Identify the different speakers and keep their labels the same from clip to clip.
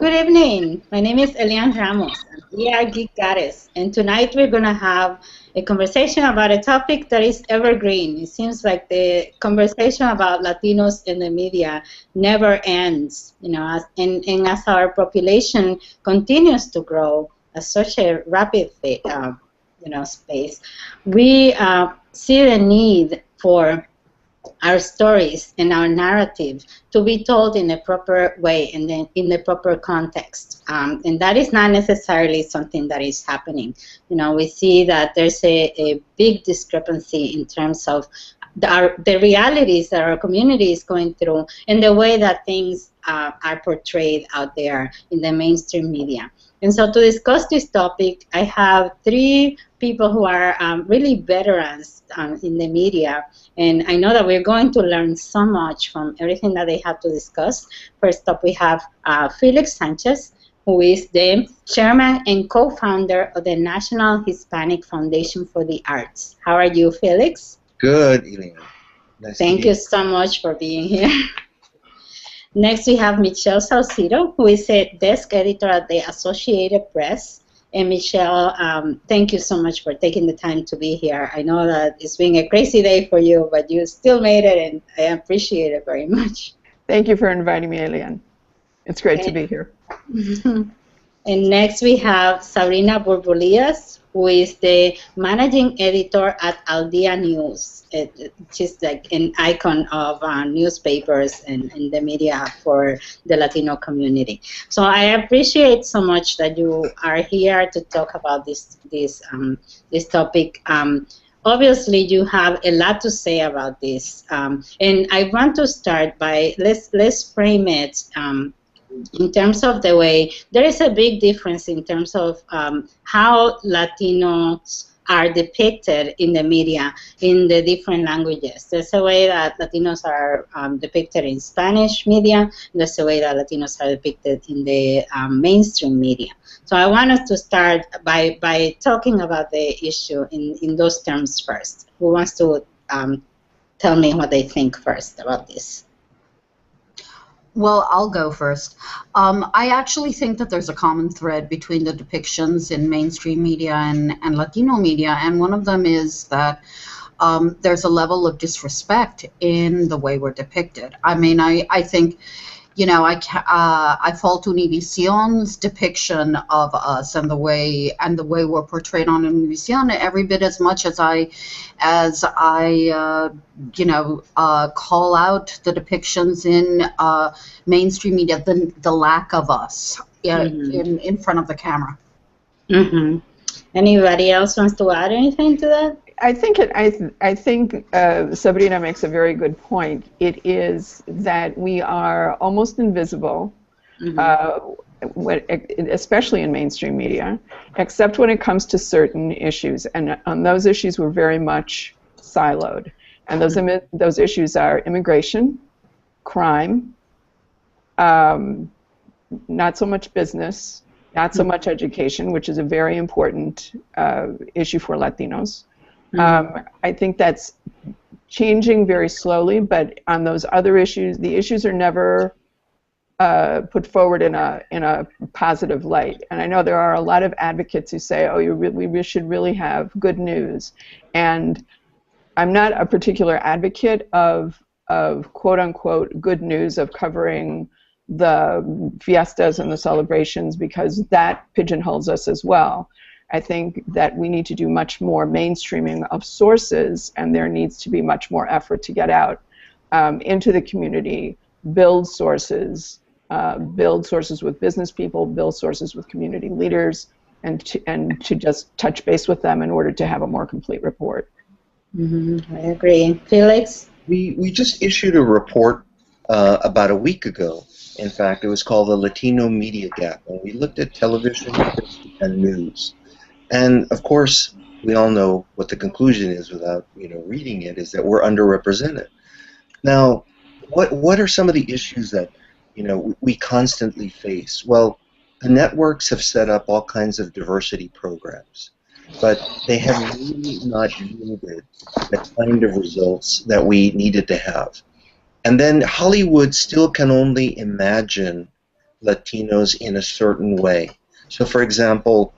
Speaker 1: Good evening. My name is Elian Ramos. We are Geek Goddess, and tonight we're going to have a conversation about a topic that is evergreen. It seems like the conversation about Latinos in the media never ends, and as our population continues to grow at such a rapid, space, we see the need for our stories and our narrative to be told in a proper way and then in the proper context. And that is not necessarily something that is happening. We see that there's a big discrepancy in terms of the realities that our community is going through and the way that things are portrayed out there in the mainstream media. And so to discuss this topic, I have three people who are really veterans in the media, and I know that we're going to learn so much from everything that they have to discuss. First up, we have Felix Sanchez, who is the chairman and co-founder of the National Hispanic Foundation for the Arts. How are you, Felix?
Speaker 2: Good, Elena. Nice
Speaker 1: Thank you so much for being here. Next, we have Michele Salcedo, who is a desk editor at the Associated Press. And Michele, thank you so much for taking the time to be here. I know that it's been a crazy day for you, but you still made it, and I appreciate it very much.
Speaker 3: Thank you for inviting me, Elian. It's great to be here.
Speaker 1: And next, we have Sabrina Vourvoulias, who is the managing editor at Al Dia News. She's like an icon of newspapers and the media for the Latino community. So I appreciate so much that you are here to talk about this topic. Obviously, you have a lot to say about this, and I want to start by let's frame it. In terms of the way, there is a big difference in terms of how Latinos are depicted in the media in the different languages. There's a way that Latinos are depicted in Spanish media. There's a way that Latinos are depicted in the mainstream media. So I want us to start by talking about the issue in those terms first. Who wants to tell me what they think first about this?
Speaker 4: Well, I'll go first. I actually think that there's a common thread between the depictions in mainstream media and Latino media, and one of them is that there's a level of disrespect in the way we're depicted. I mean, I think, I fault Univision's depiction of us and the way we're portrayed on Univision every bit as much as I call out the depictions in mainstream media, the lack of us in front of the camera.
Speaker 1: Mm-hmm. Anybody else wants to add anything to that?
Speaker 3: I think Sabrina makes a very good point. It is that we are almost invisible, especially in mainstream media, except when it comes to certain issues. And on those issues, we're very much siloed. And those issues are immigration, crime, not so much business, not so much education, which is a very important issue for Latinos. I think that's changing very slowly, but on those other issues, the issues are never put forward in a positive light. And I know there are a lot of advocates who say, "Oh, we should really have good news," and I'm not a particular advocate of quote unquote good news, of covering the fiestas and the celebrations, because that pigeonholes us as well. I think that we need to do much more mainstreaming of sources, and there needs to be much more effort to get out into the community, build sources with business people, build sources with community leaders, and to just touch base with them in order to have a more complete report.
Speaker 1: I agree. Felix?
Speaker 2: We just issued a report about a week ago. In fact, it was called the Latino Media Gap, and we looked at television and news. And of course, we all know what the conclusion is without reading it, is that we're underrepresented. Now, what are some of the issues that we constantly face? Well, the networks have set up all kinds of diversity programs, but they have really not yielded the kind of results that we needed to have. And then Hollywood still can only imagine Latinos in a certain way. So, for example,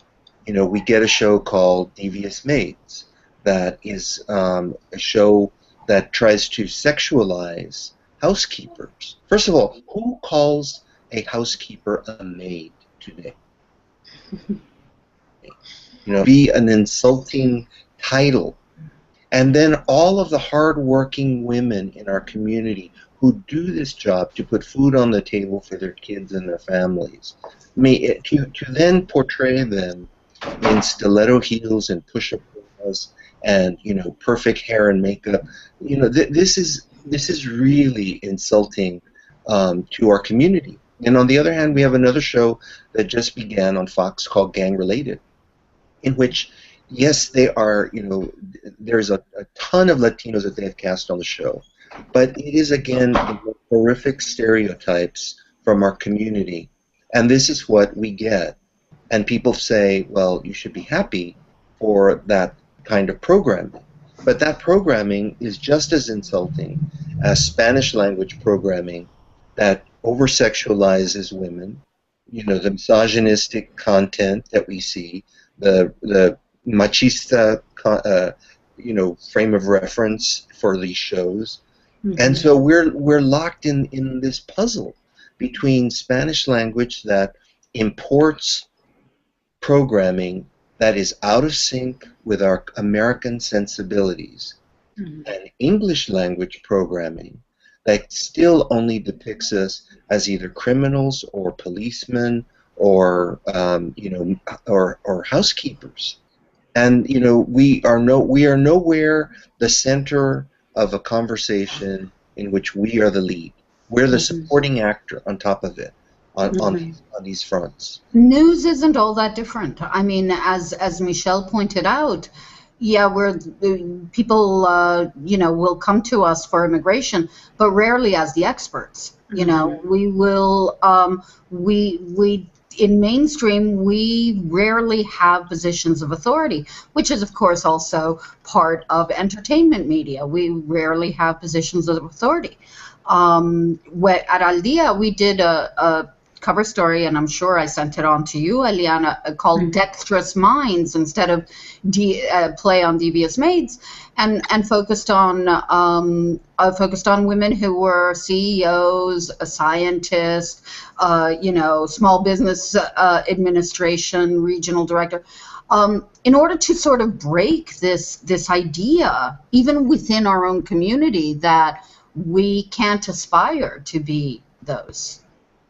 Speaker 2: we get a show called Devious Maids that is a show that tries to sexualize housekeepers. First of all, who calls a housekeeper a maid today? Be an insulting title. And then all of the hardworking women in our community who do this job to put food on the table for their kids and their families. To then portray them in stiletto heels and push-up bras and perfect hair and makeup, this is really insulting to our community. And on the other hand, we have another show that just began on Fox called Gang Related, in which, yes, they are, there's a ton of Latinos that they have cast on the show, but it is, again, the horrific stereotypes from our community. And this is what we get. And people say, well, you should be happy for that kind of programming. But that programming is just as insulting as Spanish language programming that over-sexualizes women, the misogynistic content that we see, the machista, frame of reference for these shows. Mm-hmm. And so we're locked in this puzzle between Spanish language that imports programming that is out of sync with our American sensibilities, mm-hmm. and English language programming that still only depicts us as either criminals or policemen or or housekeepers. And we are nowhere the center of a conversation in which we are the lead. We're the mm-hmm. supporting actor on top of it, on these fronts.
Speaker 4: News isn't all that different. I mean, as Michele pointed out, yeah, people will come to us for immigration, but rarely as the experts. Mm-hmm. We will we in mainstream, we rarely have positions of authority, which is, of course, also part of entertainment media. We rarely have positions of authority. At Al Dia, we did a cover story, and I'm sure I sent it on to you, Eliana, called mm-hmm. Dexterous Minds instead of play on Devious Maids, and focused on women who were CEOs, scientists, small business administration, regional director, in order to sort of break this idea, even within our own community, that we can't aspire to be those.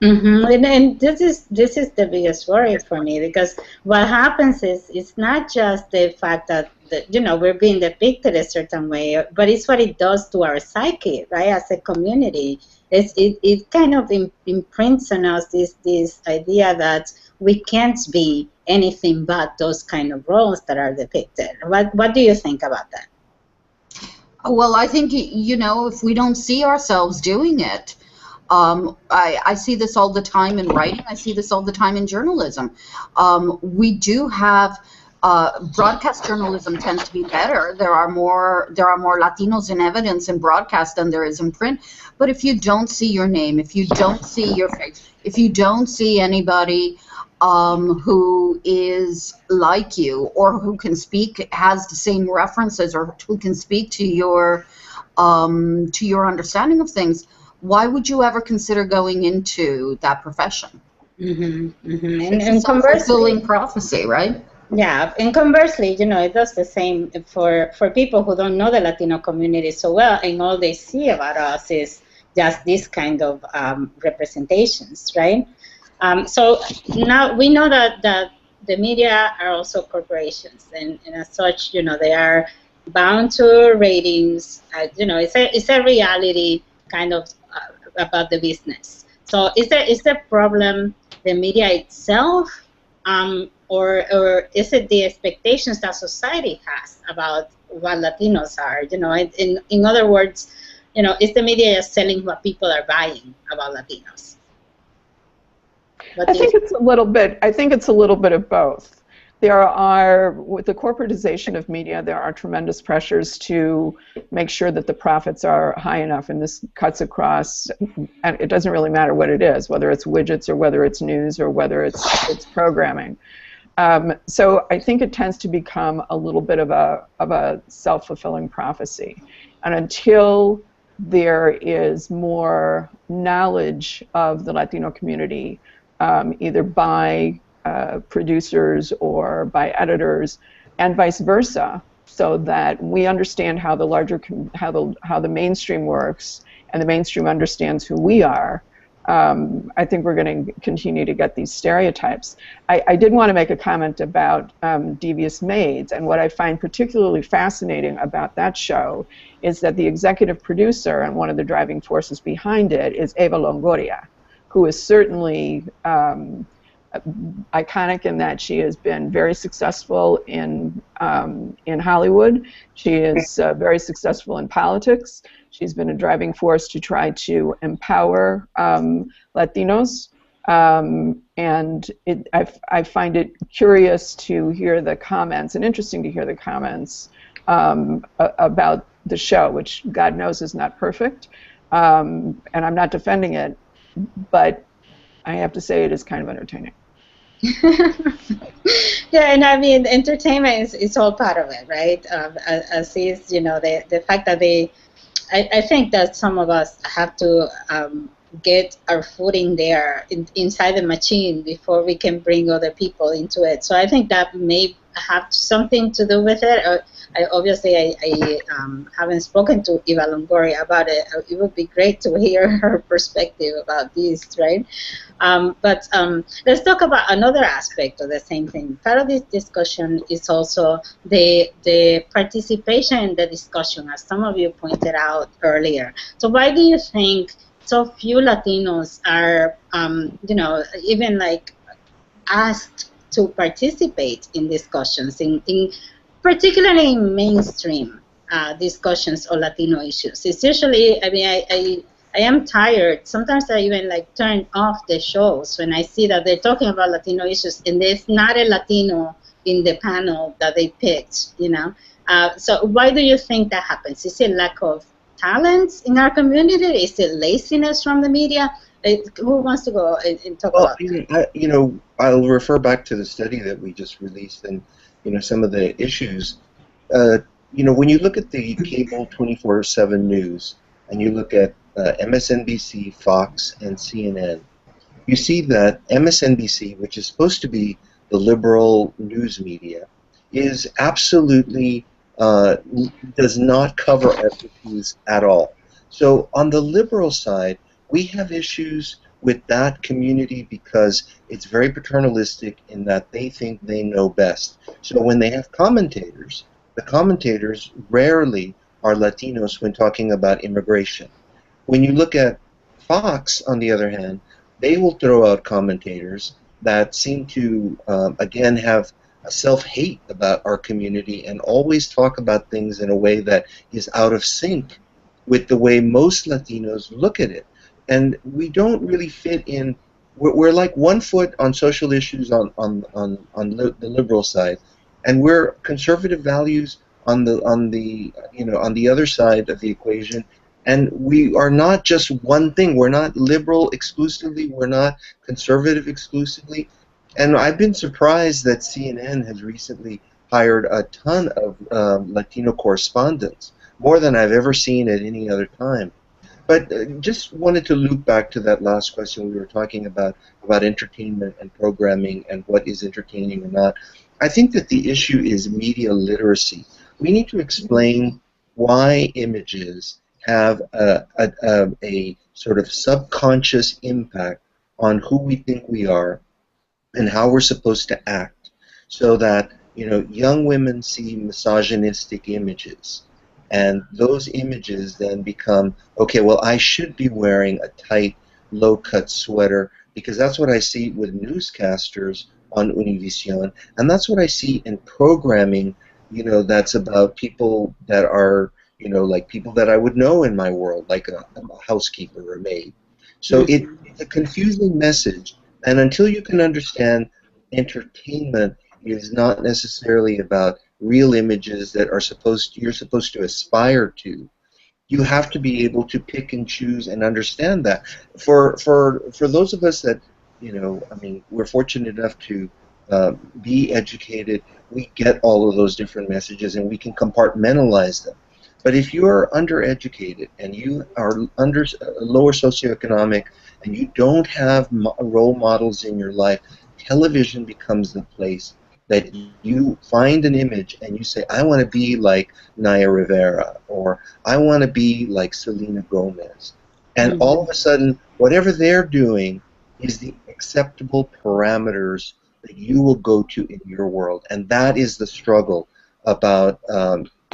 Speaker 1: Mm-hmm. And this is the biggest worry for me, because what happens is it's not just the fact that we're being depicted a certain way, but it's what it does to our psyche, right? As a community, it kind of imprints on us this idea that we can't be anything but those kind of roles that are depicted. What do you think about that?
Speaker 4: Well, I think if we don't see ourselves doing it. I see this all the time in writing. I see this all the time in journalism. We do have broadcast journalism tends to be better. There are more Latinos in evidence in broadcast than there is in print. But if you don't see your name, if you don't see your face, if you don't see anybody who is like you, or who can speak, has the same references, or who can speak to your understanding of things, why would you ever consider going into that profession? Mm-hmm, mm-hmm. And conversely, fulfilling prophecy, right?
Speaker 1: Yeah, and conversely, it does the same for people who don't know the Latino community so well, and all they see about us is just this kind of representations, right? So now we know that the media are also corporations, and as such, they are bound to ratings. It's a reality kind of about the business. So is the problem the media itself, or is it the expectations that society has about what Latinos are? In other words, is the media just selling what people are buying about Latinos?
Speaker 3: I think it's a little bit of both. there are, with the corporatization of media, there are tremendous pressures to make sure that the profits are high enough, and this cuts across, and it doesn't really matter what it is, whether it's widgets or whether it's news or whether it's programming. So I think it tends to become a little bit of a self-fulfilling prophecy. And until there is more knowledge of the Latino community, either by producers or by editors, and vice versa, so that we understand how the larger how the mainstream works, and the mainstream understands who we are. I think we're going to continue to get these stereotypes. I did want to make a comment about Devious Maids, and what I find particularly fascinating about that show is that the executive producer and one of the driving forces behind it is Eva Longoria, who is certainly iconic in that she has been very successful in Hollywood. She is very successful in politics. She's been a driving force to try to empower Latinos, and I find it curious to hear the comments, and interesting to hear the comments about the show, which God knows is not perfect, and I'm not defending it, but I have to say it is kind of entertaining.
Speaker 1: Yeah, and I mean, entertainment is all part of it, right? As is, you know, the fact that I think that some of us have to get our foot in there, inside the machine, before we can bring other people into it. So I think that may have something to do with it. I haven't spoken to Eva Longoria about it. It would be great to hear her perspective about this, right? But let's talk about another aspect of the same thing. Part of this discussion is also the participation in the discussion, as some of you pointed out earlier. So why do you think so few Latinos are, you know, even like asked to participate in discussions, in particularly in mainstream discussions on Latino issues? It's usually, I mean, I am tired. Sometimes I even like turn off the shows when I see that they're talking about Latino issues and there's not a Latino in the panel that they picked, you know. So why do you think that happens? Is it lack of talent in our community? Is it laziness from the media? Who wants to go and talk about that?
Speaker 2: You know, I'll refer back to the study that we just released, and you know, some of the issues. You know, when you look at the cable 24/7 news, and you look at MSNBC, Fox, and CNN, you see that MSNBC, which is supposed to be the liberal news media, is absolutely does not cover our issues at all. So on the liberal side, we have issues with that community because it's very paternalistic in that they think they know best. So when they have commentators, the commentators rarely are Latinos when talking about immigration. When you look at Fox, on the other hand, they will throw out commentators that seem to, again, have a self-hate about our community and always talk about things in a way that is out of sync with the way most Latinos look at it. And we don't really fit in. We're like 1 foot on social issues on the liberal side, and we're conservative values on the other side of the equation. And we are not just one thing. We're not liberal exclusively. We're not conservative exclusively. And I've been surprised that CNN has recently hired a ton of Latino correspondents, more than I've ever seen at any other time. But just wanted to loop back to that last question we were talking about entertainment and programming and what is entertaining or not. I think that the issue is media literacy. We need to explain why images have a sort of subconscious impact on who we think we are and how we're supposed to act, so that, you know, young women see misogynistic images, and those images then become, okay, well, I should be wearing a tight, low-cut sweater because that's what I see with newscasters on Univision, and that's what I see in programming, you know, that's about people that are, you know, like people that I would know in my world, like a housekeeper or a maid. So it's a confusing message, and until you can understand entertainment is not necessarily about real images that are you're supposed to aspire to. You have to be able to pick and choose and understand that. For those of us that, I mean, we're fortunate enough to be educated, we get all of those different messages and we can compartmentalize them. But if you are undereducated and you are under lower socioeconomic and you don't have role models in your life, television becomes the place that you find an image and you say, I want to be like Naya Rivera, or I want to be like Selena Gomez. And all of a sudden, whatever they're doing is the acceptable parameters that you will go to in your world. And that is the struggle about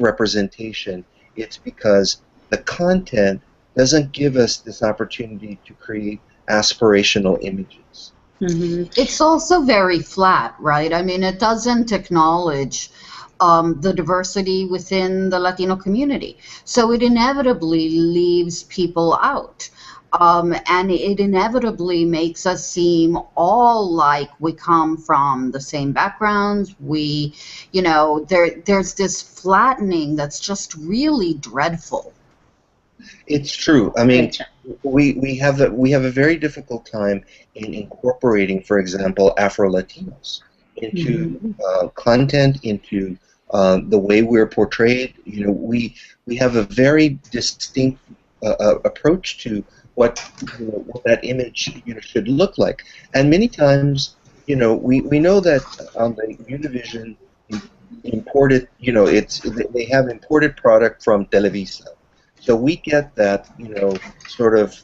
Speaker 2: representation. It's because the content doesn't give us this opportunity to create aspirational images.
Speaker 4: It's also very flat, right? I mean, it doesn't acknowledge the diversity within the Latino community. So it inevitably leaves people out. And it inevitably makes us seem all like we come from the same backgrounds. There's this flattening that's just really dreadful.
Speaker 2: It's true. I mean, we have a very difficult time in incorporating, for example, Afro-Latinos into content, into the way we're portrayed. We have a very distinct approach to what that image should look like, and many times, we know that on the Univision imported, they have imported product from Televisa. So we get that, sort of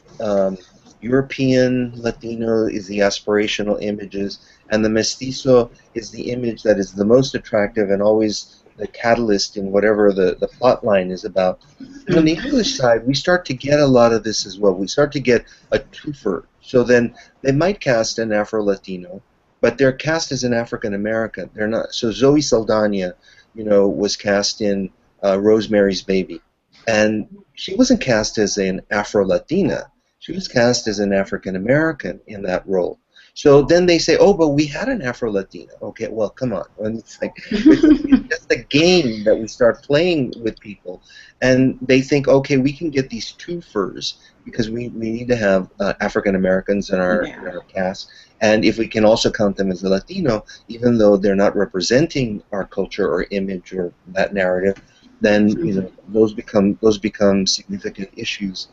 Speaker 2: European Latino is the aspirational images, and the mestizo is the image that is the most attractive and always the catalyst in whatever the plot line is about. And on the English side, we start to get a lot of this as well. We start to get a twofer. So then they might cast an Afro-Latino, but they're cast as an African-American. They're not. So Zoe Saldana, was cast in Rosemary's Baby. And she wasn't cast as an Afro-Latina. She was cast as an African-American in that role. So then they say, oh, but we had an Afro-Latina. Okay, well, come on. And it's just a game that we start playing with people. And they think, okay, we can get these twofers because we need to have African-Americans in our cast. And if we can also count them as a Latino, even though they're not representing our culture or image or that narrative, then those become significant issues.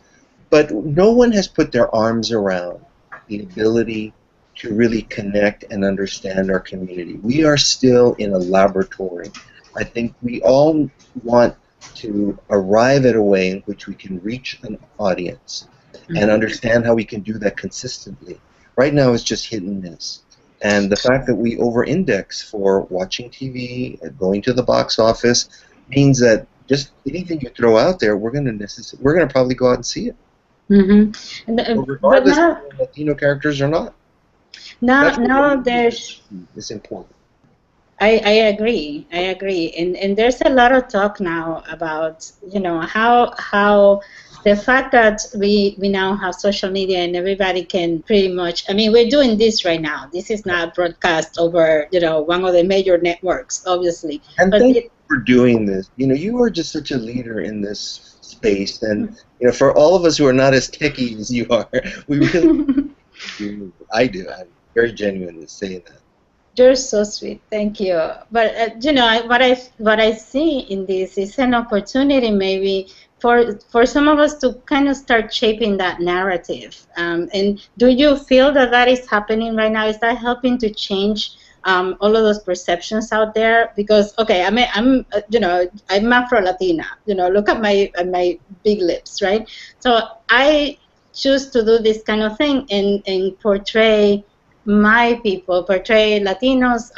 Speaker 2: But no one has put their arms around the ability to really connect and understand our community. We are still in a laboratory. I think we all want to arrive at a way in which we can reach an audience and understand how we can do that consistently. Right now it's just hit and miss. And the fact that we over-index for watching TV, going to the box office, means that just anything you throw out there, we're gonna probably go out and see it, regardless of Latino characters or not.
Speaker 1: Now there's.
Speaker 2: It's important.
Speaker 1: I agree. And there's a lot of talk now about how the fact that we now have social media and everybody can pretty much. I mean, we're doing this right now. This is not broadcast over one of the major networks, obviously.
Speaker 2: And thank you for doing this. You are just such a leader in this space, and for all of us who are not as techie as you are, we really do. I do. I'm very genuine in saying that.
Speaker 1: You're so sweet, thank you. But what I see in this is an opportunity, maybe for some of us to kind of start shaping that narrative. And do you feel that is happening right now? Is that helping to change all of those perceptions out there? Because I'm Afro-Latina. Look at my big lips, right? So I choose to do this kind of thing and portray my people, portray Latinos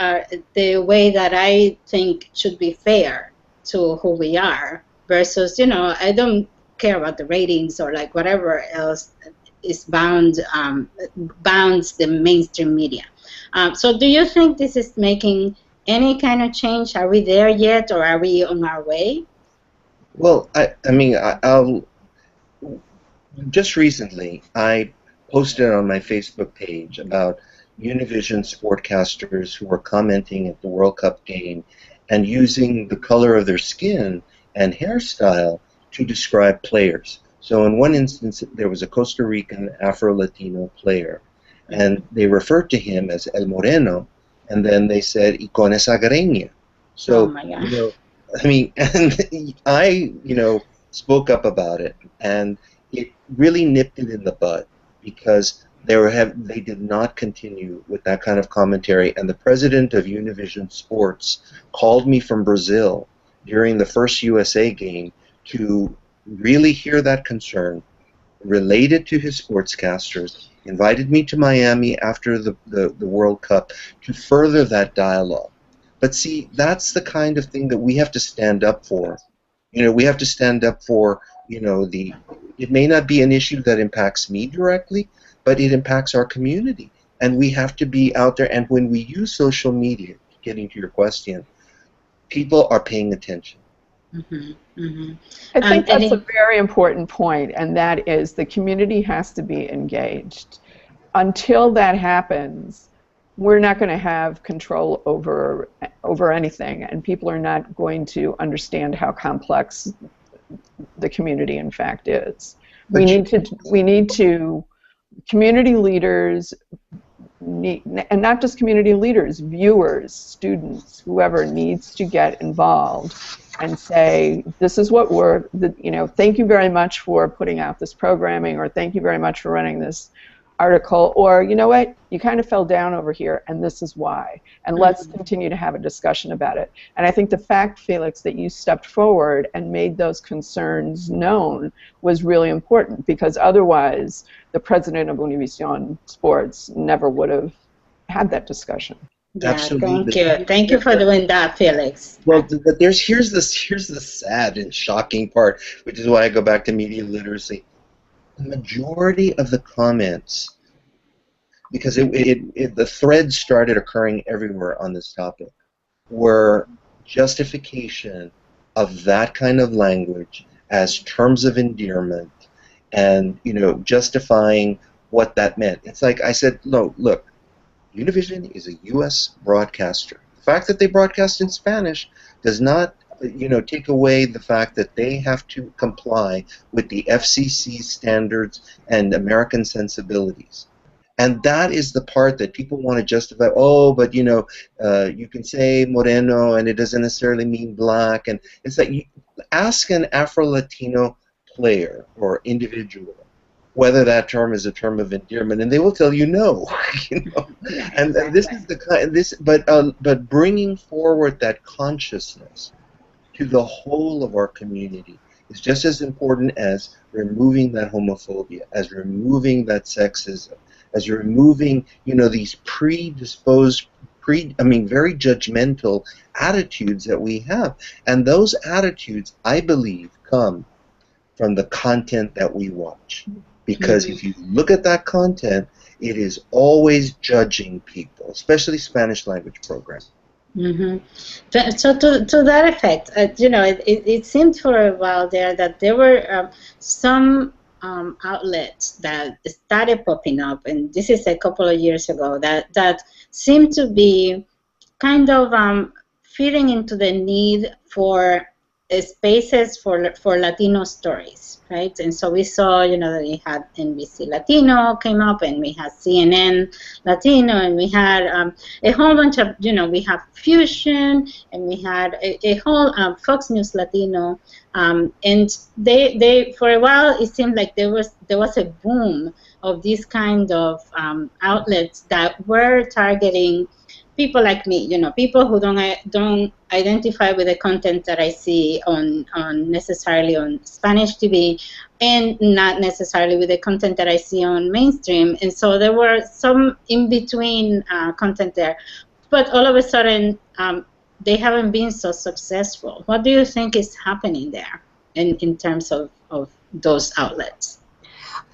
Speaker 1: the way that I think should be fair to who we are, versus, I don't care about the ratings or like whatever else is bounds the mainstream media. So do you think this is making any kind of change? Are we there yet, or are we on our way?
Speaker 2: Well, I'll just recently I posted on my Facebook page about Univision sportcasters who were commenting at the World Cup game and using the color of their skin and hairstyle to describe players. So in one instance, there was a Costa Rican Afro-Latino player, and they referred to him as El Moreno, and then they said, y con esa greña. So,
Speaker 1: Oh my God.
Speaker 2: I mean, and I, spoke up about it, and it really nipped it in the bud, because they did not continue with that kind of commentary, and the president of Univision Sports called me from Brazil during the first USA game to really hear that concern, relate it to his sportscasters, invited me to Miami after the World Cup to further that dialogue. But see, that's the kind of thing that we have to stand up for. We have to stand up for, it may not be an issue that impacts me directly, but it impacts our community. And we have to be out there. And when we use social media, getting to your question, people are paying attention.
Speaker 1: Mm-hmm. Mm-hmm.
Speaker 3: I think that's a very important point, and that is the community has to be engaged. Until that happens, we're not going to have control over anything, and people are not going to understand how complex the community in fact is. We need to community leaders and not just community leaders, viewers, students, whoever needs to get involved and say, this is what thank you very much for putting out this programming, or thank you very much for running this article, or you know what, you kind of fell down over here and this is why, and let's continue to have a discussion about it. And I think the fact, Felix, that you stepped forward and made those concerns known was really important, because otherwise the president of Univision Sports never would have had that discussion.
Speaker 1: Yeah,
Speaker 2: Absolutely.
Speaker 1: Thank you for doing that, Felix.
Speaker 2: Well, but here's the sad and shocking part, which is why I go back to media literacy. The majority of the comments, because the threads started occurring everywhere on this topic, were justification of that kind of language as terms of endearment, and justifying what that meant. It's like I said, no, look, Univision is a U.S. broadcaster. The fact that they broadcast in Spanish does not take away the fact that they have to comply with the FCC standards and American sensibilities. And that is the part that people want to justify. Oh, but you can say Moreno and it doesn't necessarily mean black. And it's like, ask an Afro-Latino player or individual whether that term is a term of endearment, and they will tell you no. And this is the kind. But bringing forward that consciousness to the whole of our community is just as important as removing that homophobia, as removing that sexism, as removing these predisposed, very judgmental attitudes that we have. And those attitudes, I believe, come from the content that we watch. Because if you look at that content, it is always judging people, especially Spanish language programs.
Speaker 1: Mm-hmm. So to that effect, it seemed for a while there that there were some outlets that started popping up, and this is a couple of years ago, that seemed to be kind of feeding into the need for spaces for Latino stories, right? And so we saw, that we had NBC Latino came up, and we had CNN Latino, and we had a whole bunch of, we have Fusion, and we had a whole Fox News Latino, and they for a while it seemed like there was a boom of these kind of outlets that were targeting people like me, people who don't identify with the content that I see on necessarily on Spanish TV, and not necessarily with the content that I see on mainstream. And so there were some in-between content there. But all of a sudden, they haven't been so successful. What do you think is happening there in terms of those outlets?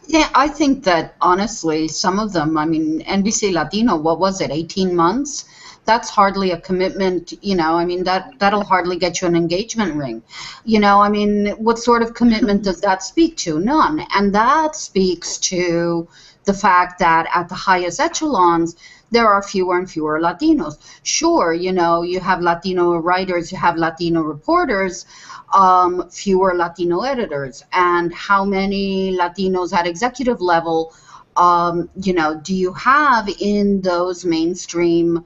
Speaker 4: Yeah, I think that honestly, some of them, NBC Latino, what was it, 18 months? that's hardly a commitment. I mean, that'll hardly get you an engagement ring. I mean, what sort of commitment does that speak to? None. And that speaks to the fact that at the highest echelons, there are fewer and fewer Latinos. Sure, you have Latino writers, you have Latino reporters, fewer Latino editors. And how many Latinos at executive level, do you have in those mainstream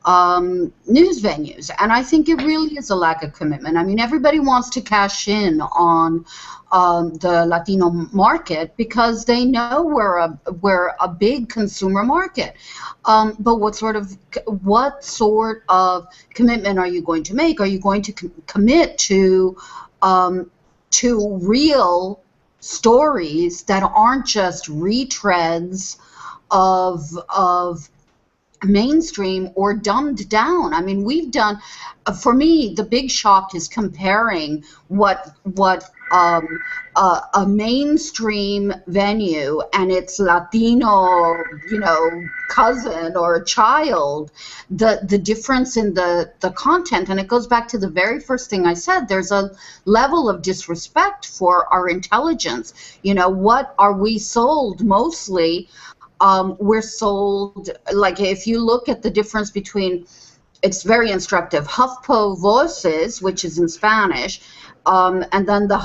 Speaker 4: news venues? And I think it really is a lack of commitment. I mean, everybody wants to cash in on the Latino market because they know we're a big consumer market. But what sort of commitment are you going to make? Are you going to commit to real stories that aren't just retreads of mainstream or dumbed down? I mean, we've done, for me, the big shock is comparing what a mainstream venue and its Latino, cousin or child, the difference in the content. And it goes back to the very first thing I said. There's a level of disrespect for our intelligence. What are we sold mostly? We're sold, like, if you look at the difference between, it's very instructive, HuffPo Voices, which is in Spanish, and then the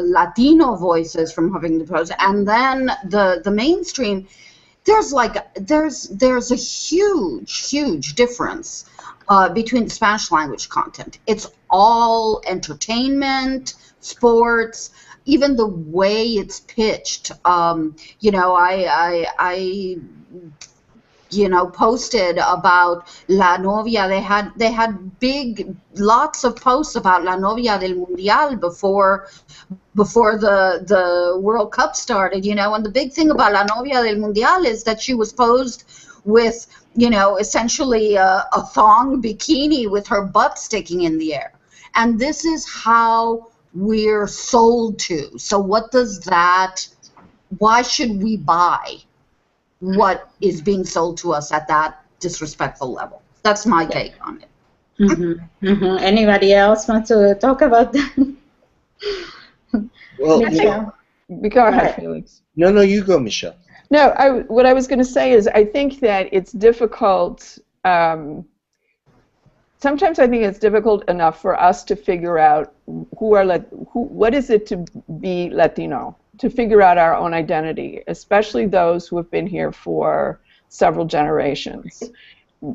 Speaker 4: Latino voices from Huffington Post, and then the mainstream. There's a huge difference between the Spanish language content. It's all entertainment, sports, even the way it's pitched. I posted about La Novia. They had lots of posts about La Novia del Mundial before the World Cup started, and the big thing about La Novia del Mundial is that she was posed with, essentially a thong bikini with her butt sticking in the air. And this is how we're sold to. So why should we buy what is being sold to us at that disrespectful level? That's my take on it.
Speaker 1: Mm-hmm. Mm-hmm. Anybody else want to talk about that?
Speaker 2: Well,
Speaker 3: go ahead, Felix.
Speaker 2: No, you go, Michele.
Speaker 3: No, what I was going to say is I think that it's difficult. Sometimes I think it's difficult enough for us to figure out what is it to be Latino, to figure out our own identity, especially those who have been here for several generations.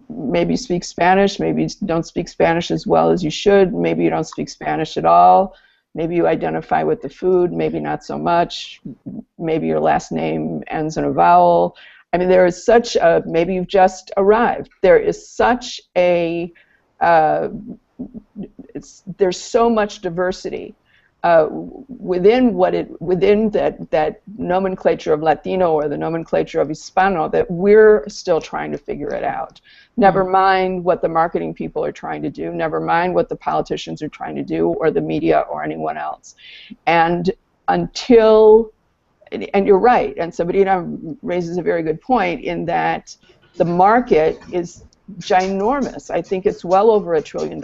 Speaker 3: Maybe you speak Spanish, maybe you don't speak Spanish as well as you should, maybe you don't speak Spanish at all, maybe you identify with the food, maybe not so much, maybe your last name ends in a vowel. I mean, there is such a, maybe you've just arrived. There is such a, there's so much diversity within that nomenclature of Latino or the nomenclature of Hispano that we're still trying to figure it out. Never mind what the marketing people are trying to do, never mind what the politicians are trying to do, or the media or anyone else. And until, and you're right, and Sabrina raises a very good point in that the market is ginormous. I think it's well over $1 trillion.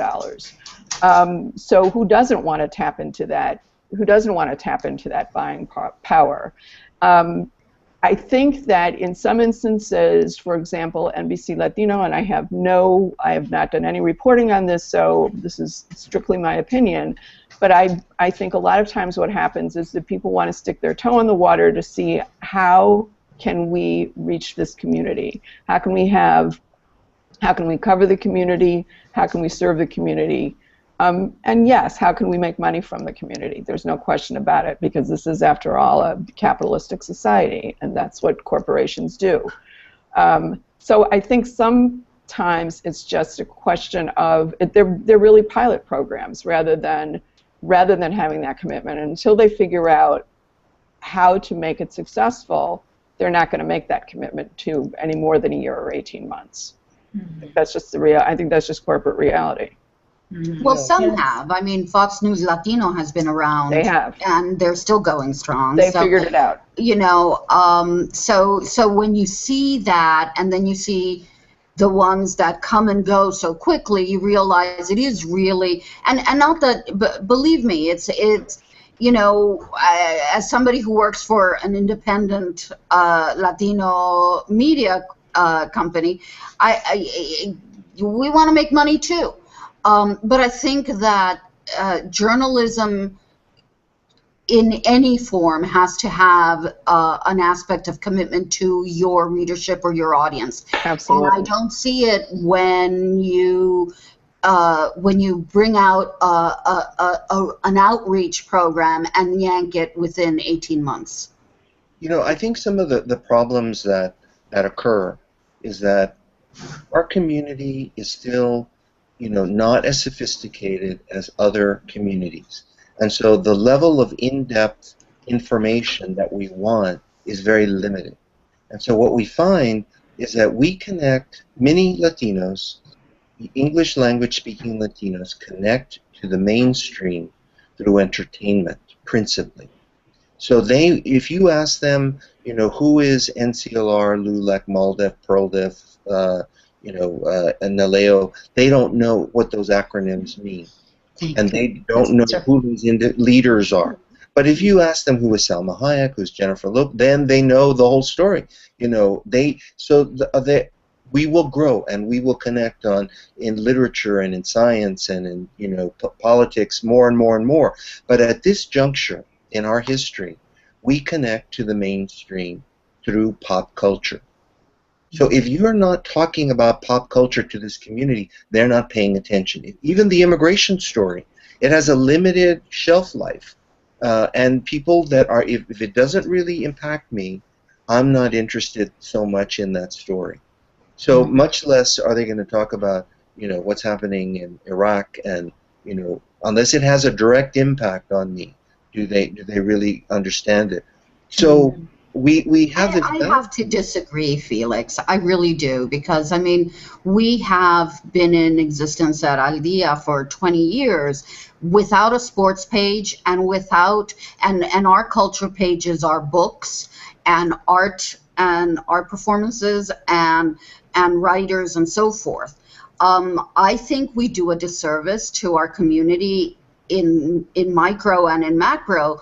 Speaker 3: So who doesn't want to tap into that? Who doesn't want to tap into that buying power? I think that in some instances, for example, NBC Latino, and I have not done any reporting on this, so this is strictly my opinion, but I think a lot of times what happens is that people want to stick their toe in the water to see how can we reach this community? How can we cover the community? How can we serve the community? And yes, how can we make money from the community? There's no question about it, because this is, after all, a capitalistic society, and that's what corporations do. So I think sometimes it's just a question of, they're really pilot programs rather than having that commitment. And until they figure out how to make it successful, they're not going to make that commitment to any more than a year or 18 months. Mm-hmm. That's just I think that's just corporate reality.
Speaker 4: Mm-hmm. Well, some have. I mean, Fox News Latino has been around.
Speaker 3: They have.
Speaker 4: And they're still going strong.
Speaker 3: They figured it out.
Speaker 4: So when you see that, and then you see, the ones that come and go so quickly, you realize it is really, and not that, but believe me, it's you know, as somebody who works for an independent Latino media company, we want to make money too, but I think that journalism in any form has to have an aspect of commitment to your readership or your audience.
Speaker 3: Absolutely.
Speaker 4: And I don't see it when you bring out an outreach program and yank it within 18 months.
Speaker 2: You know, I think some of the problems that occur is that our community is still, you know, not as sophisticated as other communities. And so the level of in-depth information that we want is very limited. And so what we find is that we connect, many Latinos, English language speaking Latinos, connect to the mainstream through entertainment, principally. So they, if you ask them, you know, who is NCLR, LULAC, MALDEF, PERLDEF, and NALEO, they don't know what those acronyms mean. And they don't know who these leaders are. But if you ask them who is Salma Hayek, who's Jennifer Lopez, then they know the whole story. You know, we will grow and we will connect on in literature and in science and in, you know, politics more and more and more. But at this juncture in our history, we connect to the mainstream through pop culture. So if you're not talking about pop culture to this community, they're not paying attention. Even the immigration story, it has a limited shelf life. And people that are, if it doesn't really impact me, I'm not interested so much in that story. So much less are they going to talk about, you know, what's happening in Iraq, and, you know, unless it has a direct impact on me, do they really understand it? So we have this.
Speaker 4: I have to disagree, Felix. I really do, because I mean, we have been in existence at Al Dia for 20 years without a sports page and without, and our culture pages are books and art performances and writers and so forth. I think we do a disservice to our community in micro and in macro,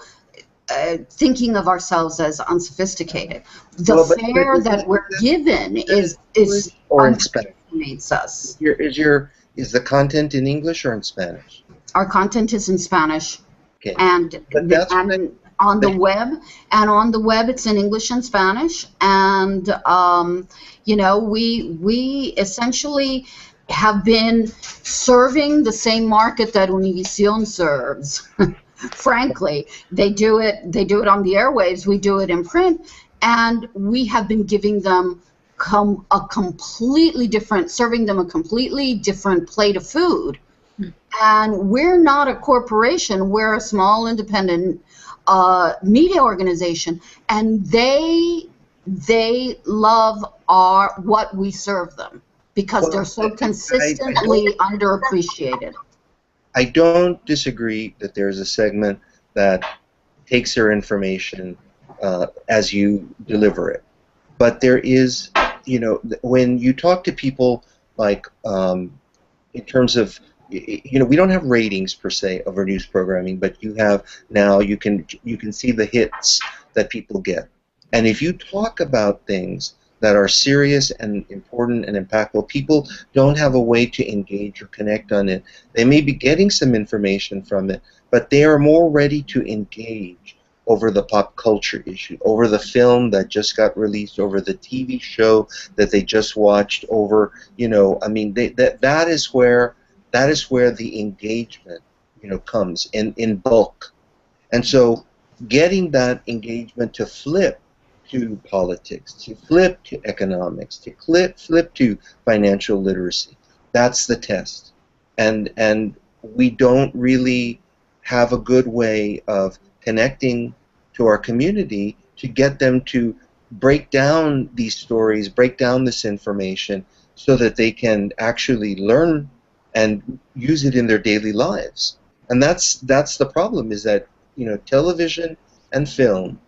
Speaker 4: thinking of ourselves as unsophisticated. The fare that we're given is
Speaker 2: or in Spanish.
Speaker 4: Underestimates us.
Speaker 2: Is the content in English or in Spanish?
Speaker 4: Our content is in Spanish,
Speaker 2: Okay.
Speaker 4: and on the web it's in English and Spanish, and you know, we essentially have been serving the same market that Univision serves. Frankly, they do it on the airwaves, we do it in print, and we have been giving them serving them a completely different plate of food. And we're not a corporation, we're a small independent media organization, and they love what we serve them, because they're so consistently underappreciated.
Speaker 2: I don't disagree that there's a segment that takes their information as you deliver it. But there is, you know, when you talk to people, like in terms of, you know, we don't have ratings per se of our news programming, but you have now, you can see the hits that people get. And if you talk about things that are serious and important and impactful, people don't have a way to engage or connect on it. They may be getting some information from it, but they are more ready to engage over the pop culture issue, over the film that just got released, over the TV show that they just watched, over, you know, I mean, that is where the engagement, you know, comes in bulk. And so getting that engagement to flip to politics, to flip to economics, to flip to financial literacy, that's the test. And we don't really have a good way of connecting to our community to get them to break down these stories, break down this information, so that they can actually learn and use it in their daily lives. And that's the problem, is that, you know, television and film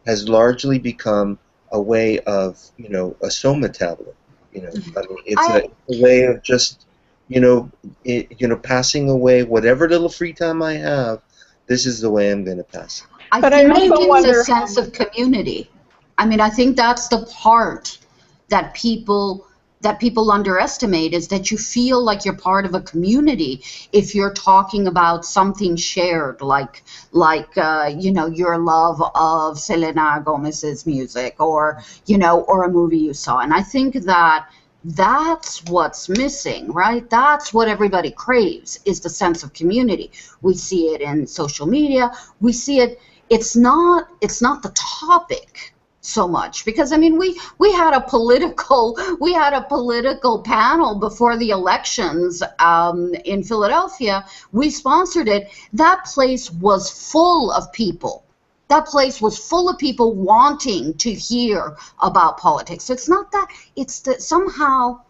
Speaker 2: has largely become a way of, you know, a soma tablet. You know, I mean, it's a way of just, passing away whatever little free time I have. This is the way I'm going to pass it.
Speaker 4: I
Speaker 3: But
Speaker 4: think
Speaker 3: I also
Speaker 4: it's
Speaker 3: wonder
Speaker 4: a sense of community. I mean, I think that's the part that people underestimate, is that you feel like you're part of a community if you're talking about something shared, like your love of Selena Gomez's music, or or a movie you saw. And I think that that's what's missing, right? That's what everybody craves, is the sense of community. We see it in social media. We see it. It's not the topic so much, because I mean we had a political panel before the elections in Philadelphia. We sponsored it. That place was full of people. That place was full of people wanting to hear about politics. So it's not that, it's that somehow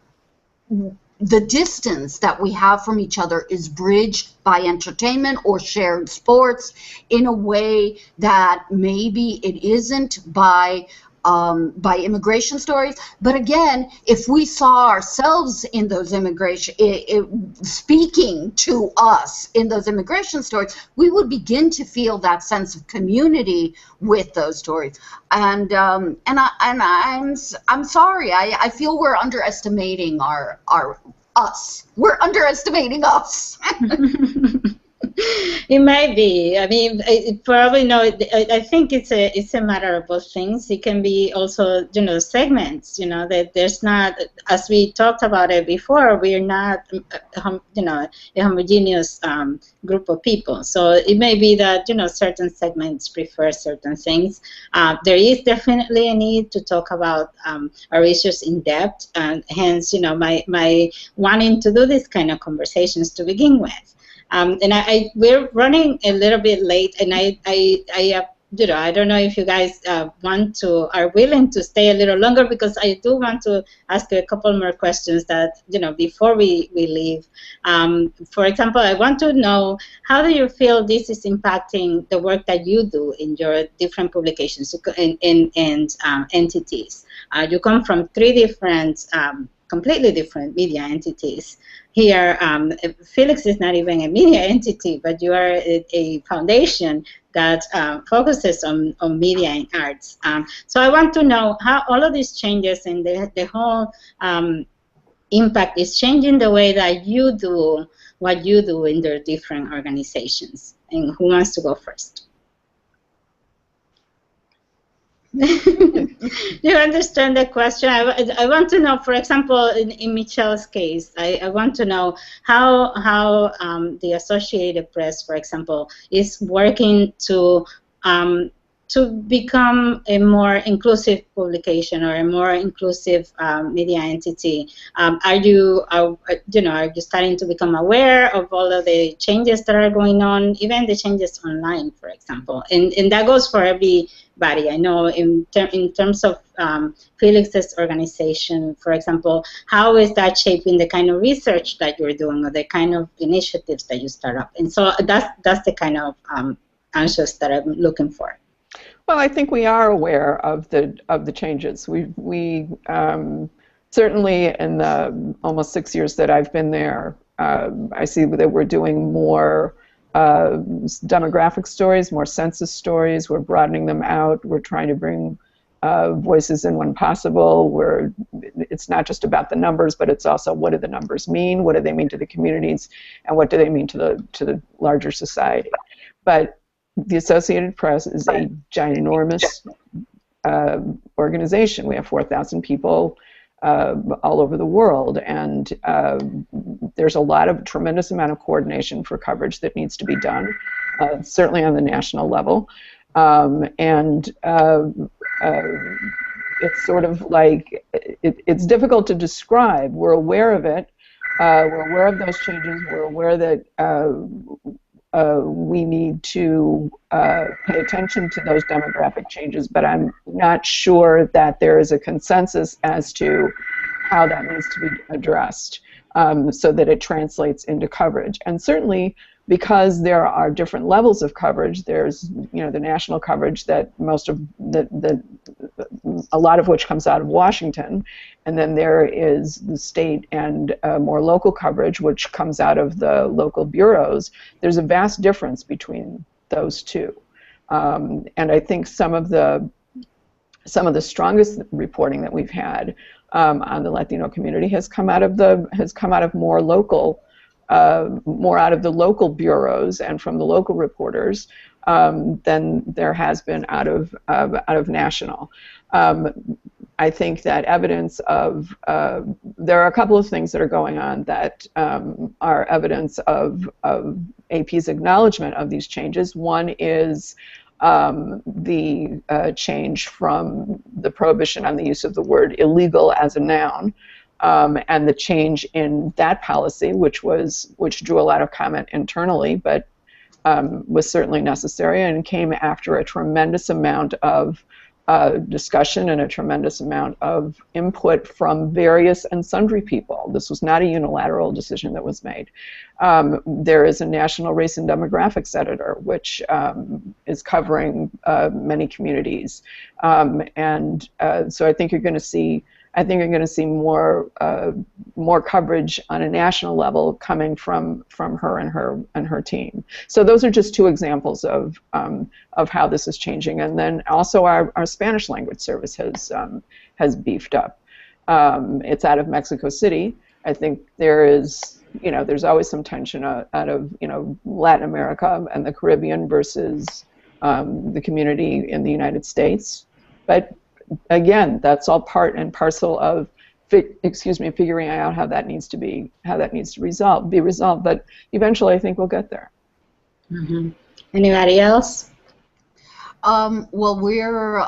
Speaker 4: the distance that we have from each other is bridged by entertainment or shared sports in a way that maybe it isn't by immigration stories. But again, if we saw ourselves in those speaking to us in those immigration stories, we would begin to feel that sense of community with those stories. And I'm sorry, I feel we're underestimating us. We're underestimating us.
Speaker 1: It might be. I mean, probably no. I think it's a matter of both things. It can be also, segments. That there's not, as we talked about it before, we're not, a homogeneous group of people. So it may be that certain segments prefer certain things. There is definitely a need to talk about our issues in depth, and hence, my wanting to do this kind of conversations to begin with. And we're running a little bit late, and I don't know if you guys are willing to stay a little longer, because I do want to ask you a couple more questions that, before we leave. For example, I want to know, how do you feel this is impacting the work that you do in your different publications and entities? You come from three different, completely different media entities. Here, Felix is not even a media entity, but you are a foundation that focuses on media and arts. So I want to know how all of these changes and the whole impact is changing the way that you do what you do in their different organizations. And who wants to go first? You understand the question? I want to know, for example, in Michele's case, I want to know how the Associated Press, for example, is working to become a more inclusive publication or a more inclusive media entity. Are you starting to become aware of all of the changes that are going on, even the changes online, for example? And that goes for everybody. I know in terms of Felix's organization, for example, how is that shaping the kind of research that you're doing, or the kind of initiatives that you start up? And so that's the kind of answers that I'm looking for.
Speaker 3: Well, I think we are aware of the changes. We certainly, in the almost 6 years that I've been there, I see that we're doing more demographic stories, more census stories. We're broadening them out. We're trying to bring voices in when possible. It's not just about the numbers, but it's also, what do the numbers mean? What do they mean to the communities? And what do they mean to the larger society? But the Associated Press is a ginormous organization. We have 4,000 people all over the world, and there's a tremendous amount of coordination for coverage that needs to be done, certainly on the national level. And it's sort of like, it's difficult to describe. We're aware of it. We're aware of those changes. We're aware that we need to pay attention to those demographic changes, but I'm not sure that there is a consensus as to how that needs to be addressed, so that it translates into coverage. And certainly, because there are different levels of coverage, there's the national coverage that most a lot of which comes out of Washington, and then there is the state and more local coverage, which comes out of the local bureaus. There's a vast difference between those two, and I think some of the strongest reporting that we've had on the Latino community has come out of more local, more out of the local bureaus and from the local reporters than there has been out of national. I think that evidence of there are a couple of things that are going on that are evidence of AP's acknowledgement of these changes. One is the change from the prohibition on the use of the word illegal as a noun, and the change in that policy, which drew a lot of comment internally, but was certainly necessary and came after a tremendous amount of discussion and a tremendous amount of input from various and sundry people. This was not a unilateral decision that was made. There is a national race and demographics editor, which is covering many communities, and so I think you're going to see. I think you're going to see more coverage on a national level coming from her and her team. So those are just two examples of how this is changing. And then also our Spanish language service has beefed up. It's out of Mexico City. I think there's always some tension out of Latin America and the Caribbean versus the community in the United States, but again, that's all part and parcel of, figuring out how that needs to be resolved. But eventually, I think we'll get there.
Speaker 1: Mm-hmm. Anybody else?
Speaker 4: Well, we're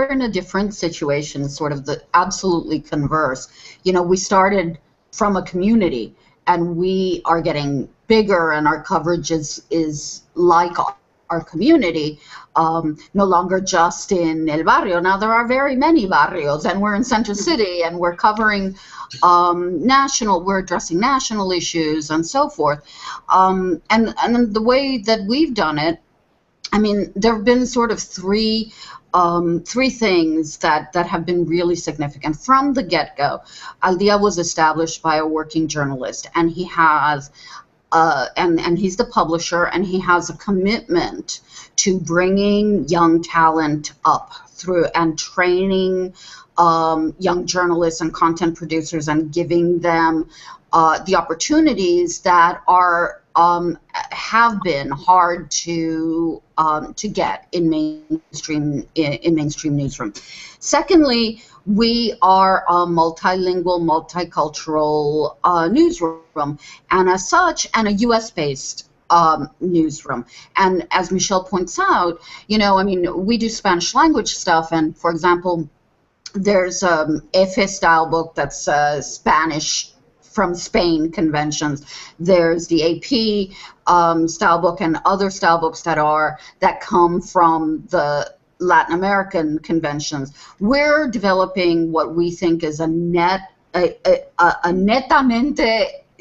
Speaker 4: in a different situation, sort of the absolutely converse. We started from a community, and we are getting bigger, and our coverage is like our community, no longer just in El Barrio. Now there are very many barrios, and we're in Central City, and we're covering we're addressing national issues and so forth. And the way that we've done it, I mean, there have been sort of three things that have been really significant from the get-go. Al Dia was established by a working journalist, and he has and he's the publisher, and he has a commitment to bringing young talent up through and training young journalists and content producers and giving them the opportunities that have been hard to get in mainstream newsroom. Secondly, we are a multilingual, multicultural newsroom, and as such, and a U.S.-based newsroom. And as Michele points out, we do Spanish language stuff, and for example, there's Efe style book that's Spanish from Spain conventions. There's the AP style book and other style books that come from the Latin American conventions. We're developing what we think is a netamente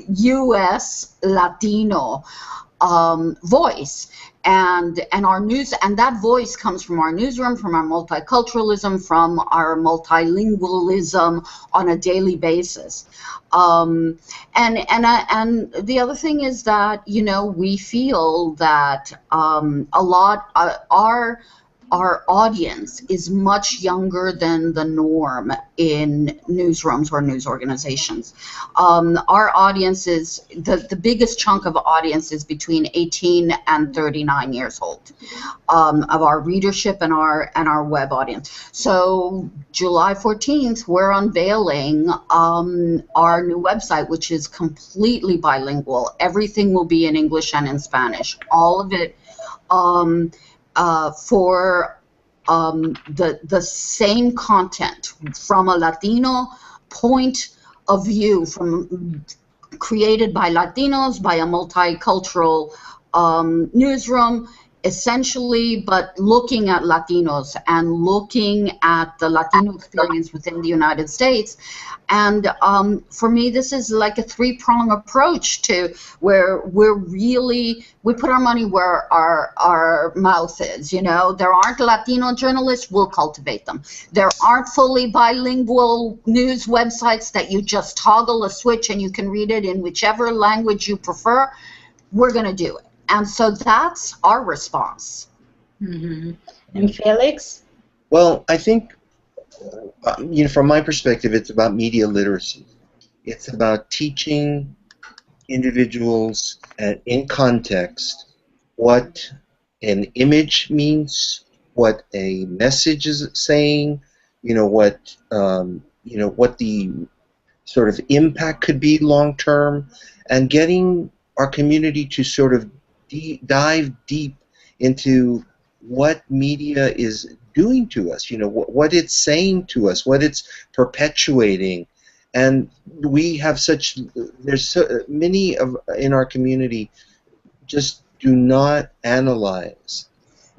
Speaker 4: U.S. Latino voice, and our news, and that voice comes from our newsroom, from our multiculturalism, from our multilingualism on a daily basis. And the other thing is that we feel that our audience is much younger than the norm in newsrooms or news organizations. Our audience is, the biggest chunk of audience is between 18 and 39 years old of our readership and our web audience. So July 14th, we're unveiling our new website, which is completely bilingual. Everything will be in English and in Spanish. All of it for the same content from a Latino point of view, created by Latinos, by a multicultural newsroom, essentially, but looking at Latinos and looking at the Latino experience within the United States. And for me, this is like a three-prong approach to where we put our money where our mouth is. You know, there aren't Latino journalists, we'll cultivate them. There aren't fully bilingual news websites that you just toggle a switch and you can read it in whichever language you prefer. We're going to do it. And so that's our response.
Speaker 1: Mm-hmm. And Felix?
Speaker 2: Well, I think, from my perspective, it's about media literacy. It's about teaching individuals in context what an image means, what a message is saying, what the sort of impact could be long term, and getting our community to sort of dive deep into what media is doing to us, what it's saying to us, what it's perpetuating. And we have there's so many in our community just do not analyze,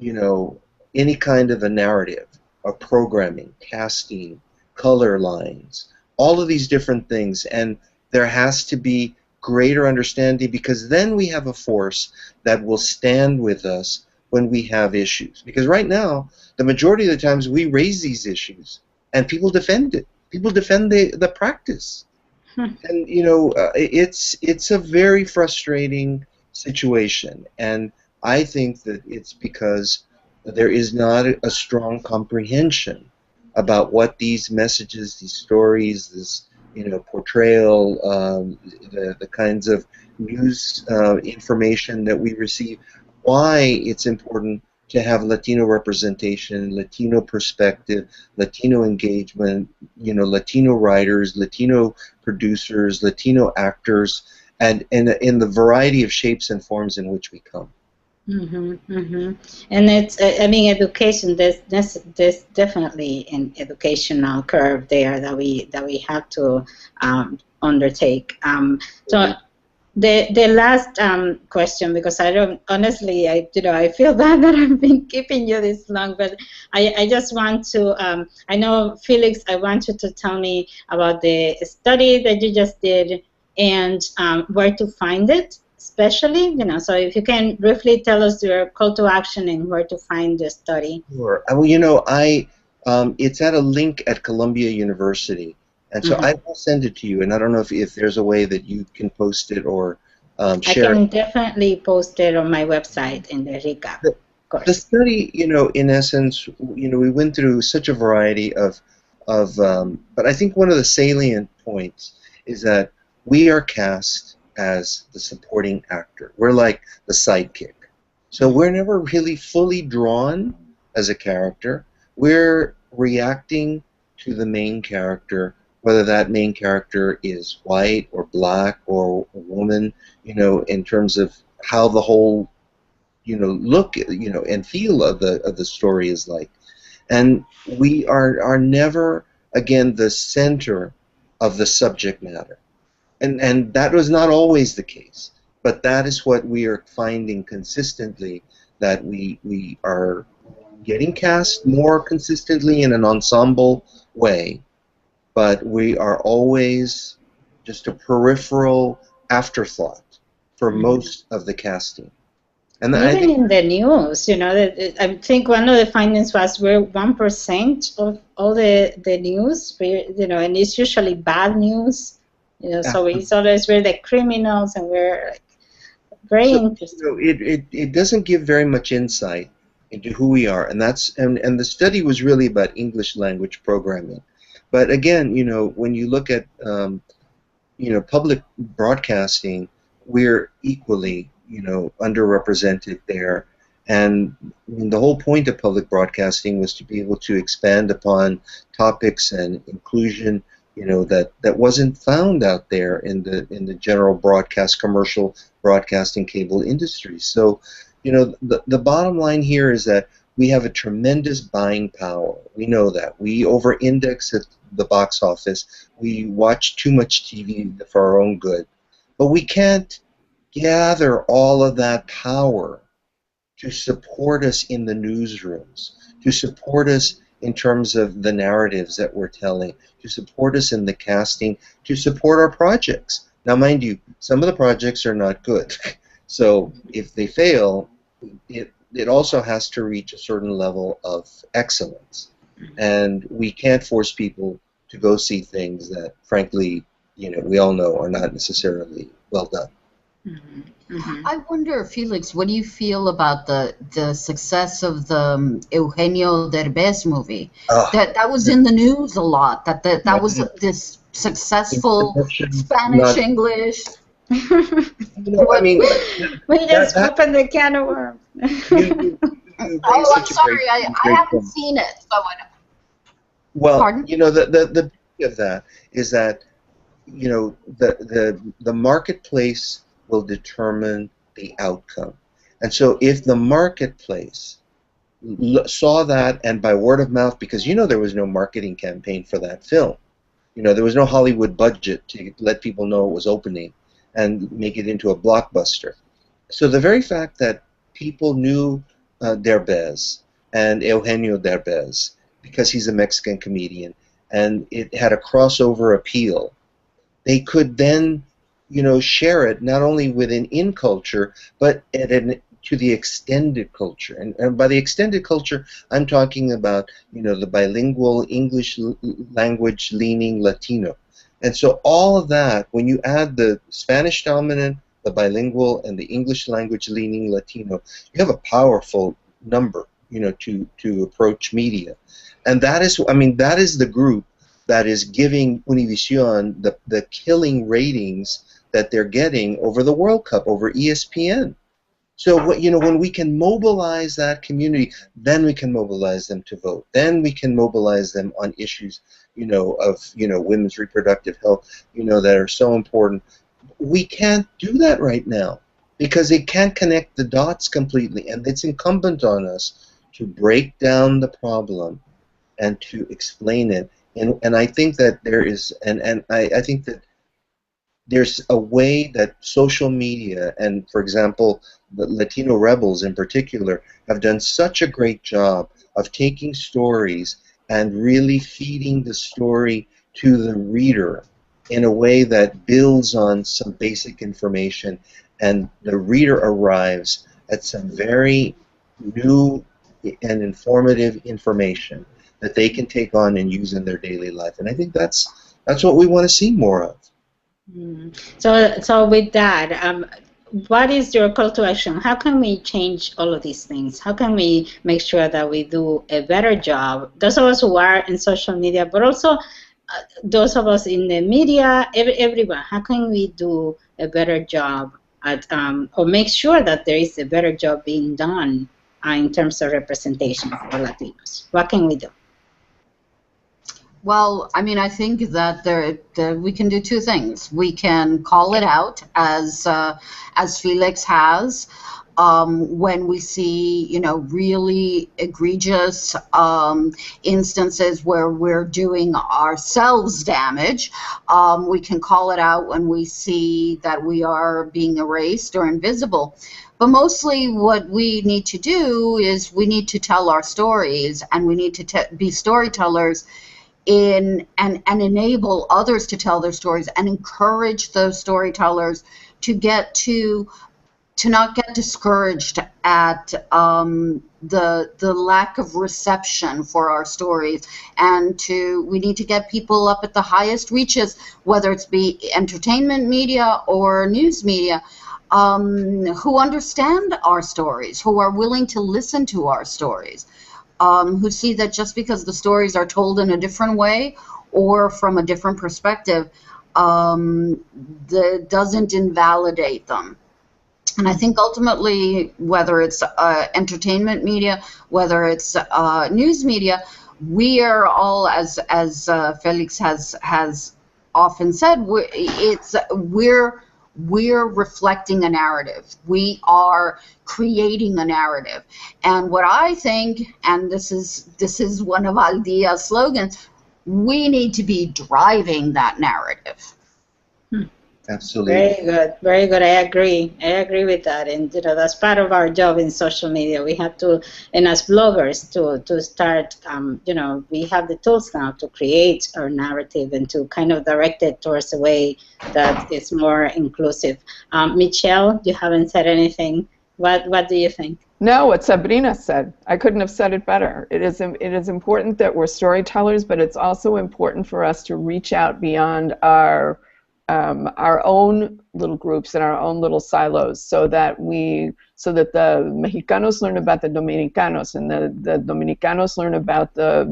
Speaker 2: any kind of a narrative, or programming, casting, color lines, all of these different things. And there has to be greater understanding, because then we have a force that will stand with us when we have issues. Because right now, the majority of the times we raise these issues and people defend it. People defend the practice. And it's a very frustrating situation. And I think that it's because there is not a strong comprehension about what these messages, these stories, this portrayal, the kinds of news information that we receive, why it's important to have Latino representation, Latino perspective, Latino engagement, Latino writers, Latino producers, Latino actors, and in the variety of shapes and forms in which we come.
Speaker 1: Mm-hmm, mm-hmm. And it's, I mean, education. There's definitely an educational curve there that we have to undertake. So the last question, because I don't honestly, I feel bad that I've been keeping you this long, but I just want to. I know, Felix, I want you to tell me about the study that you just did and where to find it. Especially, so if you can briefly tell us your call to action and where to find the study.
Speaker 2: Sure. Well, it's at a link at Columbia University, and so I will send it to you. And I don't know if there's a way that you can post it or share.
Speaker 1: I can definitely post it on my website in the recap. Of course.
Speaker 2: The study, in essence, we went through such a variety of, but I think one of the salient points is that we are cast as the supporting actor. We're like the sidekick. So we're never really fully drawn as a character. We're reacting to the main character, whether that main character is white or black or a woman, in terms of how the whole, look, and feel of the story is like. And we are never, again, the center of the subject matter. And that was not always the case, but that is what we are finding consistently, that we are getting cast more consistently in an ensemble way, but we are always just a peripheral afterthought for most of the casting. And
Speaker 1: even I think in the news, I think one of the findings was we're 1% of all the news, and it's usually bad news. So it's always we're the criminals, and we're like very interesting.
Speaker 2: It doesn't give very much insight into who we are, and the study was really about English language programming. But again, when you look at public broadcasting, we're equally underrepresented there. And the whole point of public broadcasting was to be able to expand upon topics and inclusion, that wasn't found out there in the general broadcast, commercial broadcasting cable industry. So, the bottom line here is that we have a tremendous buying power. We know that. We over-index at the box office. We watch too much TV for our own good. But we can't gather all of that power to support us in the newsrooms, to support us in terms of the narratives that we're telling, to support us in the casting, to support our projects. Now, mind you, some of the projects are not good. So if they fail, it also has to reach a certain level of excellence. And we can't force people to go see things that, frankly, we all know are not necessarily well done.
Speaker 1: Mm-hmm. Mm-hmm.
Speaker 4: I wonder, Felix, what do you feel about the success of the Eugenio Derbez movie?
Speaker 2: Oh,
Speaker 4: That was in the news a lot. That was this successful Spanish
Speaker 2: not,
Speaker 4: English.
Speaker 2: I mean,
Speaker 1: we just opened the can of worms.
Speaker 2: you
Speaker 4: Oh, I'm sorry, I haven't seen it, so I don't.
Speaker 2: Well,
Speaker 4: Pardon?
Speaker 2: the beauty of that is that the marketplace will determine the outcome, and so if the marketplace saw that, and by word of mouth, because there was no marketing campaign for that film, there was no Hollywood budget to let people know it was opening and make it into a blockbuster. So the very fact that people knew Derbez and Eugenio Derbez because he's a Mexican comedian, and it had a crossover appeal, they could then, share it not only within culture, but to the extended culture. And by the extended culture, I'm talking about, the bilingual English language leaning Latino. And so all of that, when you add the Spanish dominant, the bilingual, and the English language leaning Latino, you have a powerful number, to approach media. And that is the group that is giving Univision the killing ratings that they're getting over the World Cup, over ESPN. So when we can mobilize that community, then we can mobilize them to vote. Then we can mobilize them on issues, of women's reproductive health, that are so important. We can't do that right now because they can't connect the dots completely, and it's incumbent on us to break down the problem and to explain it. And I think that there is, and I think that there's a way that social media and, for example, the Latino Rebels in particular have done such a great job of taking stories and really feeding the story to the reader in a way that builds on some basic information, and the reader arrives at some very new and informative information that they can take on and use in their daily life. And I think that's what we want to see more of.
Speaker 1: So with that, what is your call to action? How can we change all of these things? How can we make sure that we do a better job? Those of us who are in social media, but also those of us in the media, everyone. How can we do a better job at, or make sure that there is a better job being done in terms of representation for Latinos? What can we do?
Speaker 4: Well, I mean, I think that we can do two things. We can call it out, as Felix has, when we see, really egregious instances where we're doing ourselves damage. We can call it out when we see that we are being erased or invisible. But mostly what we need to do is we need to tell our stories, and we need to be storytellers and enable others to tell their stories, and encourage those storytellers to not get discouraged at the lack of reception for our stories, and we need to get people up at the highest reaches, whether it's be entertainment media or news media, who understand our stories, who are willing to listen to our stories. Who see that just because the stories are told in a different way or from a different perspective, that doesn't invalidate them. And I think ultimately, whether it's entertainment media, whether it's news media, we are all, as Felix has often said, we're reflecting a narrative. We are creating a narrative. And what I think, and this is one of Aldia's slogans, we need to be driving that narrative.
Speaker 2: Absolutely.
Speaker 1: Very good, very good. I agree. I agree with that, and that's part of our job in social media. We have to, and as bloggers, to start. We have the tools now to create our narrative and to kind of direct it towards a way that is more inclusive. Michelle, you haven't said anything. What do you think?
Speaker 3: No, what Sabrina said. I couldn't have said it better. It is important that we're storytellers, but it's also important for us to reach out beyond our own little groups and our own little silos, so that the Mexicanos learn about the Dominicanos, and the Dominicanos learn about the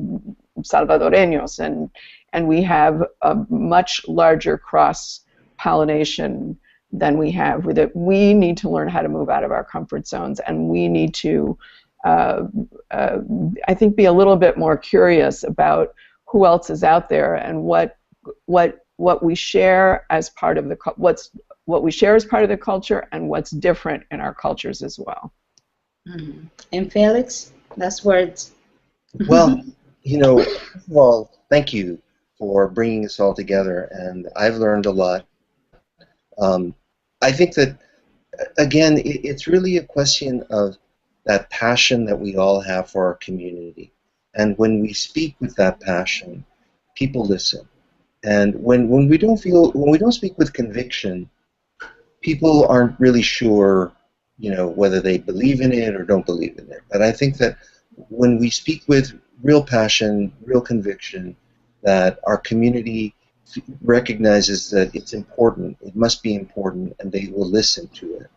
Speaker 3: Salvadoreños, and we have a much larger cross-pollination than we have with it. We need to learn how to move out of our comfort zones, and we need to, I think, be a little bit more curious about who else is out there and what we share as part of what we share as part of the culture, and what's different in our cultures as well.
Speaker 1: Mm-hmm. And Felix, last words.
Speaker 2: Well, first of all, thank you for bringing us all together, and I've learned a lot. I think that, again, it's really a question of that passion that we all have for our community. And when we speak with that passion, people listen. And when we don't speak with conviction, people aren't really sure, whether they believe in it or don't believe in it. But I think that when we speak with real passion, real conviction, that our community recognizes that it's important, it must be important, and they will listen to it.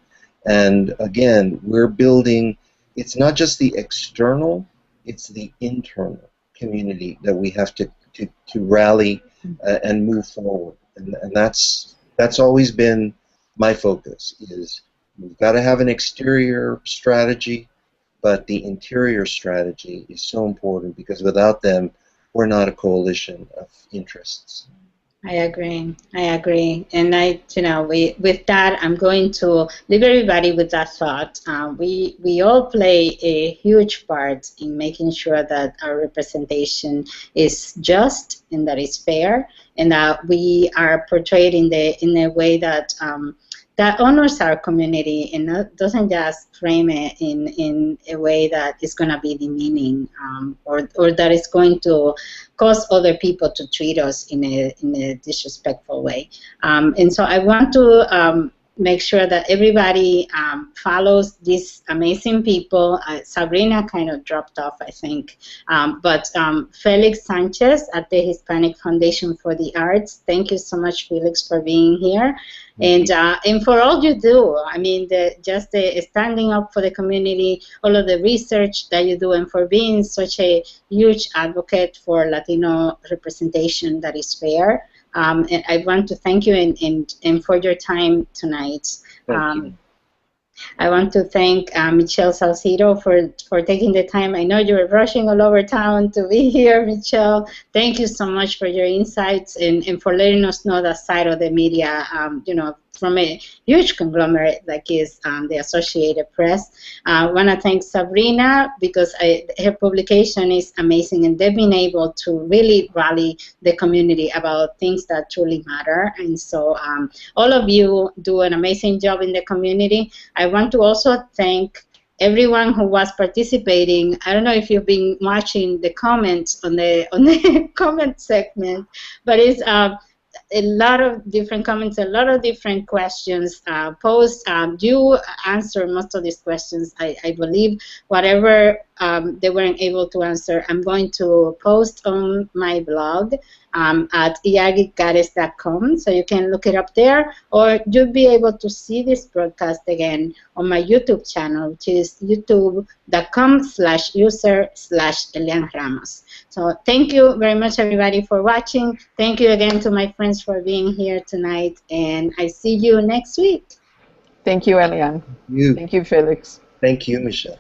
Speaker 2: And again, we're building, it's not just the external, it's the internal community that we have to rally and move forward. And that's always been my focus, is we've got to have an exterior strategy, but the interior strategy is so important, because without them, we're not a coalition of interests.
Speaker 1: I agree. And with that, I'm going to leave everybody with that thought. We all play a huge part in making sure that our representation is just and that it's fair, and that we are portrayed in a way that that honors our community and doesn't just frame it in a way that is going to be demeaning, or that is going to cause other people to treat us in a disrespectful way. And so I want to make sure that everybody follows these amazing people. Sabrina kind of dropped off, I think. But Felix Sanchez at the Hispanic Foundation for the Arts. Thank you so much, Felix, for being here. And for all you do. I mean, just the standing up for the community, all of the research that you do, and for being such a huge advocate for Latino representation that is fair. And I want to thank you and for your time tonight.
Speaker 2: Thank you.
Speaker 1: I want to thank Michele Salcedo for taking the time. I know you were rushing all over town to be here, Michele. Thank you so much for your insights and for letting us know that side of the media, from a huge conglomerate like is the Associated Press. I want to thank Sabrina, because her publication is amazing, and they've been able to really rally the community about things that truly matter. And so all of you do an amazing job in the community. I want to also thank everyone who was participating. I don't know if you've been watching the comments on the comment segment, but it's a lot of different comments, a lot of different questions posed. You answer most of these questions, I believe. Whatever they weren't able to answer, I'm going to post on my blog at iyagicares.com, so you can look it up there, or you'll be able to see this broadcast again on my YouTube channel, which is youtube.com/user/Elian Ramos. So thank you very much, everybody, for watching. Thank you again to my friends for being here tonight, and I see you next week.
Speaker 3: Thank you, Elian. Thank you, Felix.
Speaker 2: Thank you, Michele.